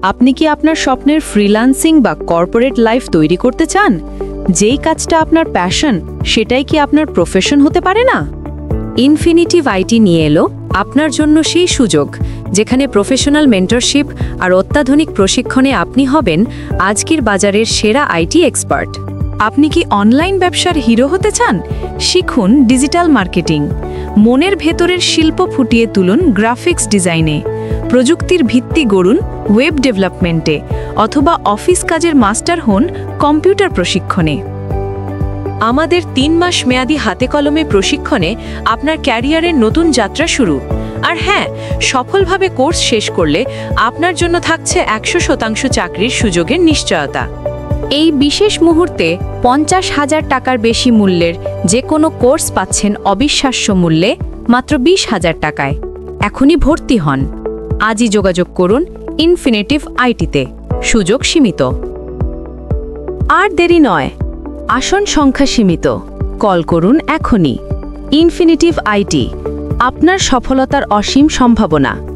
আপনি কি আপনার স্বপ্নের ফ্রিল্যান্সিং বা কর্পোরেট লাইফ তৈরি করতে চান? যেই কাজটা আপনার প্যাশন, সেটাই কি আপনার প্রফেশন হতে পারে না? ইনফিনিটিভ আইটি নিয়ে এলো আপনার জন্য সেই সুযোগ, যেখানে প্রফেশনাল মেন্টরশিপ আর অত্যাধুনিক প্রশিক্ষণে আপনি হবেন আজকের বাজারের সেরা আইটি এক্সপার্ট। আপনি কি অনলাইন ব্যবসার হিরো হতে চান? শিখুন ডিজিটাল মার্কেটিং। মনের ভেতরের শিল্প ফুটিয়ে তুলুন গ্রাফিক্স ডিজাইনে। প্রযুক্তির ভিত্তি গড়ুন ওয়েব ডেভেলপমেন্টে, অথবা অফিস কাজের মাস্টার হন কম্পিউটার প্রশিক্ষণে। আমাদের ৩ মাস মেয়াদী হাতে কলমে প্রশিক্ষণে আপনার ক্যারিয়ারের নতুন যাত্রা শুরু। আর হ্যাঁ, সফলভাবে কোর্স শেষ করলে আপনার জন্য থাকছে ১০০% চাকরির সুযোগের নিশ্চয়তা। এই বিশেষ মুহূর্তে ৫০,০০০ টাকার বেশি মূল্যের যে কোনো কোর্স পাচ্ছেন অবিশ্বাস্য মূল্যে মাত্র ২০,০০০ টাকায়। এখনই ভর্তি হন। আজই যোগাযোগ করুন ইনফিনিটিভ আইটিতে। সুযোগ সীমিত। আর দেরি নয়, আসন সংখ্যা সীমিত। কল করুন এখনই। ইনফিনিটিভ আইটি, আপনার সফলতার অসীম সম্ভাবনা।